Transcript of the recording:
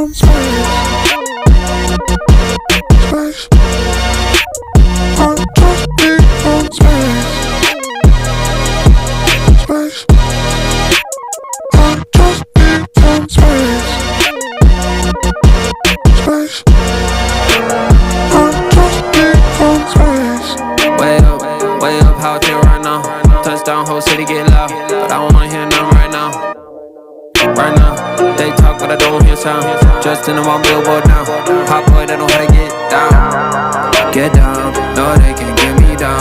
from space. Space. I just came from space. Space. I just came from space. Space. I just came from space. Way up, how it feel right now. Touchdown, whole city get loud, but I don't wanna hear nothing right now. Right now, they talk but I don't hear sound. Just in the one billboard now. Hot boy, they know how to get down. Get down, no they can't